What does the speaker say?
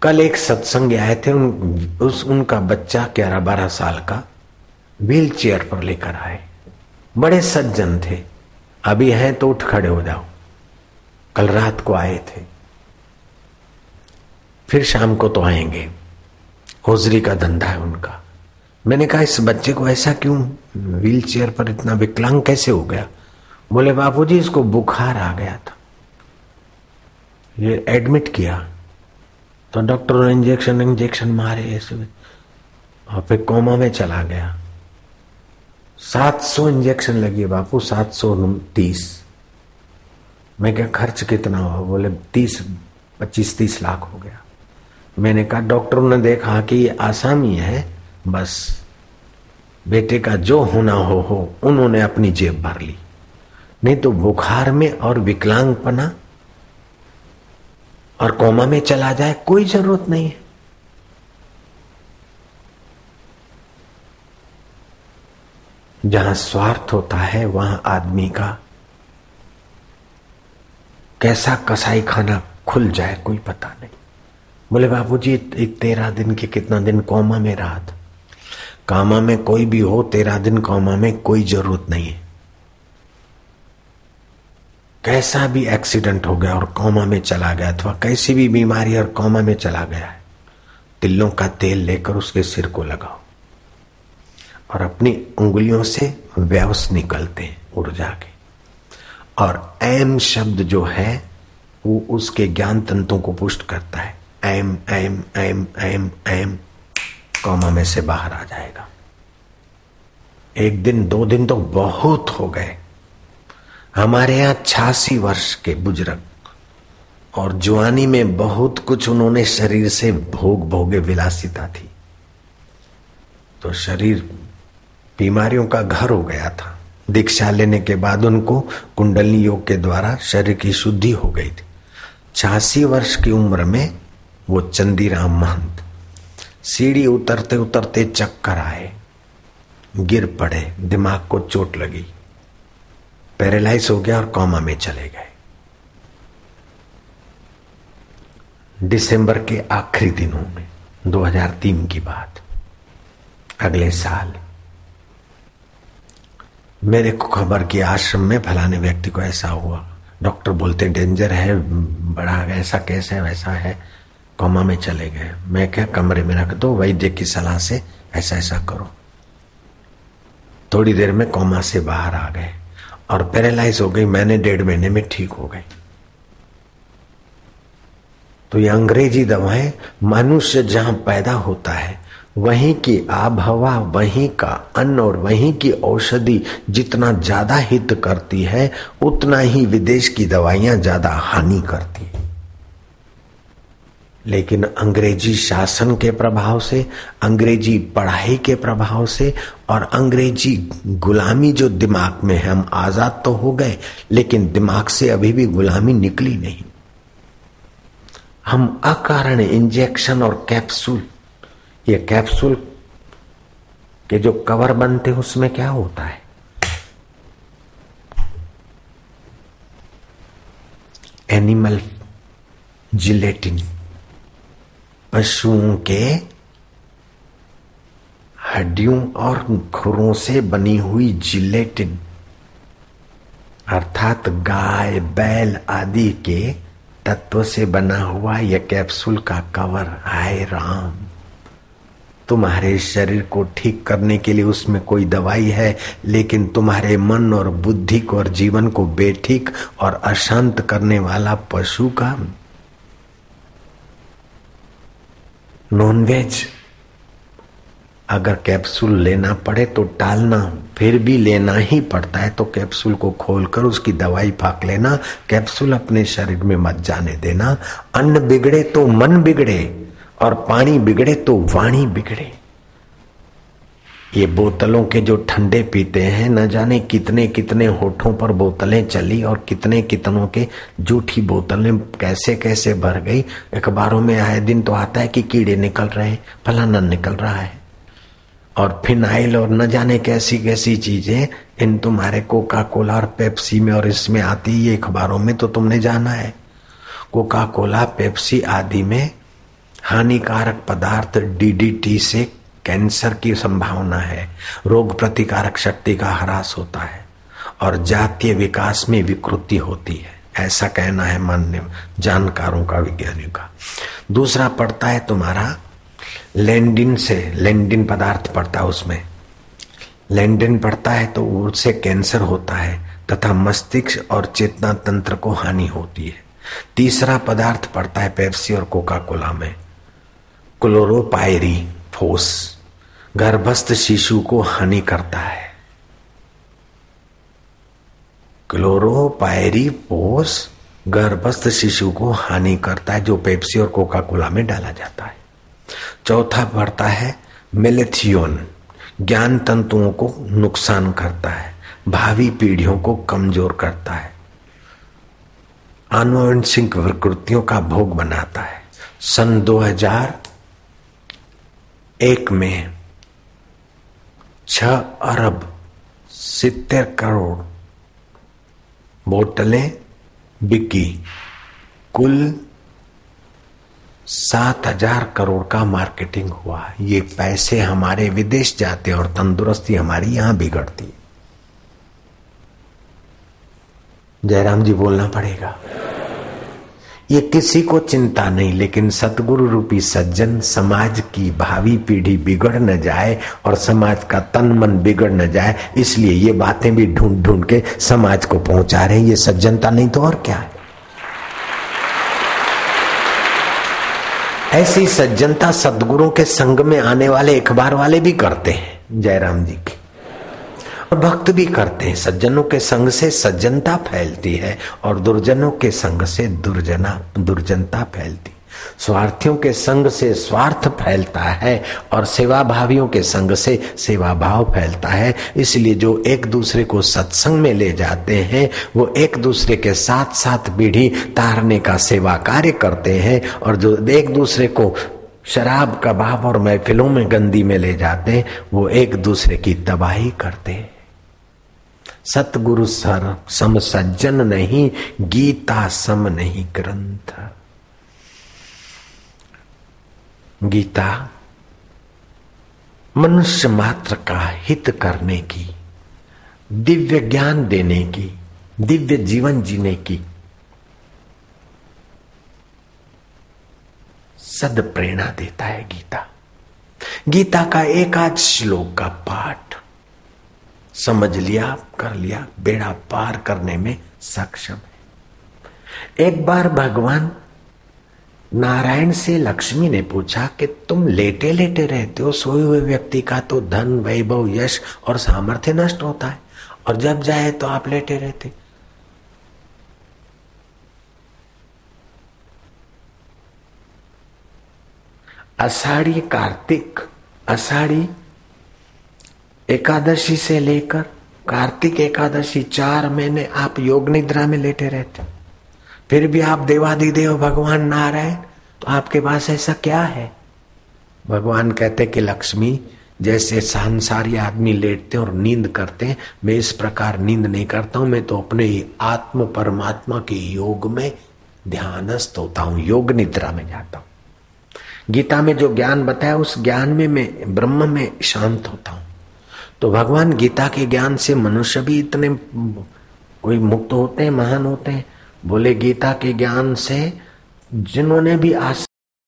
कल एक सत्संग आए थे, उनका बच्चा 11-12 साल का व्हील चेयर पर लेकर आए। बड़े सज्जन थे, अभी हैं तो उठ खड़े हो जाओ। कल रात को आए थे, फिर शाम को तो आएंगे। होजरी का धंधा है उनका। मैंने कहा इस बच्चे को ऐसा क्यों, व्हील चेयर पर इतना विकलांग कैसे हो गया? बोले बापूजी इसको बुखार आ गया था, ये एडमिट किया तो डॉक्टर ने इंजेक्शन मारे ऐसे, और फिर कोमा में चला गया। 700 इंजेक्शन लगी बापू, 730। मैं क्या खर्च कितना हुआ? बोले 25-30 लाख हो गया। मैंने कहा डॉक्टरों ने देखा कि ये आसामी है, बस बेटे का जो होना हो उन्होंने अपनी जेब भर ली, नहीं तो बुखार में और विकलांगपना और कोमा में चला जाए कोई जरूरत नहीं है। जहां स्वार्थ होता है वहां आदमी का कैसा कसाई खाना खुल जाए कोई पता नहीं। बोले बापूजी 13 दिन के कितना दिन कोमा में रहा था। कोमा में कोई भी हो, 13 दिन कोमा में कोई जरूरत नहीं है। कैसा भी एक्सीडेंट हो गया और कोमा में चला गया, अथवा कैसी भी बीमारी और कोमा में चला गया है, तिलों का तेल लेकर उसके सिर को लगाओ और अपनी उंगलियों से व्यवस निकलते हैं ऊर्जा के, और एम शब्द जो है वो उसके ज्ञान तंतुओं को पुष्ट करता है। एम एम एम एम एम कोमा में से बाहर आ जाएगा। 1 दिन 2 दिन तो बहुत हो गए। हमारे यहाँ 86 वर्ष के बुजुर्ग, और जवानी में बहुत कुछ उन्होंने शरीर से भोगे, विलासिता थी, तो शरीर बीमारियों का घर हो गया था। दीक्षा लेने के बाद उनको कुंडली योग के द्वारा शरीर की शुद्धि हो गई थी। 86 वर्ष की उम्र में वो चंदीराम महंत सीढ़ी उतरते उतरते चक्कर आए, गिर पड़े, दिमाग को चोट लगी, पैरालाइज हो गया और कोमा में चले गए। दिसंबर के आखिरी दिनों में 2003 की बात, अगले साल मेरे को खबर की आश्रम में फलाने व्यक्ति को ऐसा हुआ। डॉक्टर बोलते डेंजर है, बड़ा ऐसा केस है, वैसा है, कोमा में चले गए। मैं क्या कमरे में रख दो, वैद्य की सलाह से ऐसा ऐसा करो। थोड़ी देर में कोमा से बाहर आ गए और पैरालाइज हो गई। मैंने 1.5 महीने में ठीक हो गई। तो ये अंग्रेजी दवाएं, मनुष्य जहां पैदा होता है वहीं की आबहवा, वहीं का अन्न और वहीं की औषधि जितना ज्यादा हित करती है, उतना ही विदेश की दवाइयां ज्यादा हानि करती है। लेकिन अंग्रेजी शासन के प्रभाव से, अंग्रेजी पढ़ाई के प्रभाव से और अंग्रेजी गुलामी जो दिमाग में है, हम आजाद तो हो गए लेकिन दिमाग से अभी भी गुलामी निकली नहीं। हम अकारण इंजेक्शन और कैप्सूल, ये कैप्सूल के जो कवर बनते हैं उसमें क्या होता है? एनिमल जिलेटिन, पशुओं के हड्डियों और खुरों से बनी हुई जिलेटिन, अर्थात गाय बैल आदि के तत्व से बना हुआ यह कैप्सूल का कवर। हाय राम, तुम्हारे शरीर को ठीक करने के लिए उसमें कोई दवाई है, लेकिन तुम्हारे मन और बुद्धि को और जीवन को बेठीक और अशांत करने वाला पशु का नॉनवेज अगर कैप्सूल लेना पड़े तो टालना, फिर भी लेना ही पड़ता है तो कैप्सूल को खोलकर उसकी दवाई फाक लेना। कैप्सूल अपने शरीर में मत जाने देना। अन्न बिगड़े तो मन बिगड़े और पानी बिगड़े तो वाणी बिगड़े। ये बोतलों के जो ठंडे पीते हैं, न जाने कितने कितने होठों पर बोतलें चली और कितने कितनों के झूठी बोतलें कैसे कैसे भर गई। अखबारों में आए दिन तो आता है कि कीड़े निकल रहे हैं, फलाना निकल रहा है, और फिनाइल और न जाने कैसी कैसी चीजें इन तुम्हारे कोका कोला और पेप्सी में और इसमें आती है। अखबारों में तो तुमने जाना है, कोका कोला पेप्सी आदि में हानिकारक पदार्थ डीडीटी से कैंसर की संभावना है, रोग प्रतिकारक शक्ति का ह्रास होता है और जातीय विकास में विकृति होती है, ऐसा कहना है मान्य जानकारों का, विज्ञानियों का। दूसरा पड़ता है तुम्हारा लैंडिन से, लैंडिन पदार्थ पड़ता है, उसमें लैंडिन पड़ता है तो उससे कैंसर होता है तथा मस्तिष्क और चेतना तंत्र को हानि होती है। तीसरा पदार्थ पड़ता है पेप्सी और कोका कोला में, क्लोरोपायरीफोस, गर्भस्थ शिशु को हानि करता है। क्लोरोपायरीफोस गर्भस्थ शिशु को हानि करता है, जो पेप्सी और कोका कोला में डाला जाता है। चौथा पड़ता है मेलेथियोन, ज्ञान तंतुओं को नुकसान करता है, भावी पीढ़ियों को कमजोर करता है, आनुवंशिक विकृतियों का भोग बनाता है। सन 2001 में 6 अरब 70 करोड़ बोतलें बिकी, कुल 7,000 करोड़ का मार्केटिंग हुआ। ये पैसे हमारे विदेश जाते और तंदुरुस्ती हमारी यहां बिगड़ती। जयराम जी बोलना पड़ेगा। ये किसी को चिंता नहीं, लेकिन सतगुरु रूपी सज्जन समाज की भावी पीढ़ी बिगड़ न जाए और समाज का तन मन बिगड़ न जाए, इसलिए ये बातें भी ढूंढ ढूंढ के समाज को पहुंचा रहे हैं। ये सज्जनता नहीं तो और क्या है। ऐसी सज्जनता सद्गुरुओं के संग में आने वाले अखबार वाले भी करते हैं, जयराम जी की, और भक्त भी करते हैं। सज्जनों के संग से सज्जनता फैलती है और दुर्जनों के संग से दुर्जनता फैलती। स्वार्थियों के संग से स्वार्थ फैलता है और सेवा भावियों के संग से सेवा भाव फैलता है। इसलिए जो एक दूसरे को सत्संग में ले जाते हैं वो एक दूसरे के साथ साथ पीढ़ी तारने का सेवा कार्य करते हैं, और जो एक दूसरे को शराब कबाब और महफिलों में गंदी में ले जाते हैं वो एक दूसरे की तबाही करते हैं। सतगुरु सर सम सज्जन नहीं, गीता सम नहीं ग्रंथ। गीता मनुष्य मात्र का हित करने की, दिव्य ज्ञान देने की, दिव्य जीवन जीने की सद प्रेरणा देता है गीता। गीता का एक आध श्लोक का पाठ समझ लिया, कर लिया, बेड़ा पार करने में सक्षम है। एक बार भगवान नारायण से लक्ष्मी ने पूछा कि तुम लेटे लेटे रहते हो, सोए हुए व्यक्ति का तो धन वैभव यश और सामर्थ्य नष्ट होता है, और जब जाए तो आप लेटे रहते। आषाढ़ी कार्तिक, आषाढ़ी एकादशी से लेकर कार्तिक एकादशी 4 महीने आप योग निद्रा में लेटे रहते, फिर भी आप देवाधिदेव भगवान नारायण, तो आपके पास ऐसा क्या है? भगवान कहते कि लक्ष्मी, जैसे सांसारी आदमी लेटते और नींद करते हैं, मैं इस प्रकार नींद नहीं करता हूं। मैं तो अपने आत्म परमात्मा के योग में ध्यानस्थ होता हूं, योग निद्रा में जाता हूं। गीता में जो ज्ञान बताया उस ज्ञान में मैं ब्रह्म में शांत होता हूं। तो भगवान गीता के ज्ञान से मनुष्य भी इतने कोई मुक्त होते हैं, महान होते हैं। बोले गीता के ज्ञान से जिन्होंने भी आज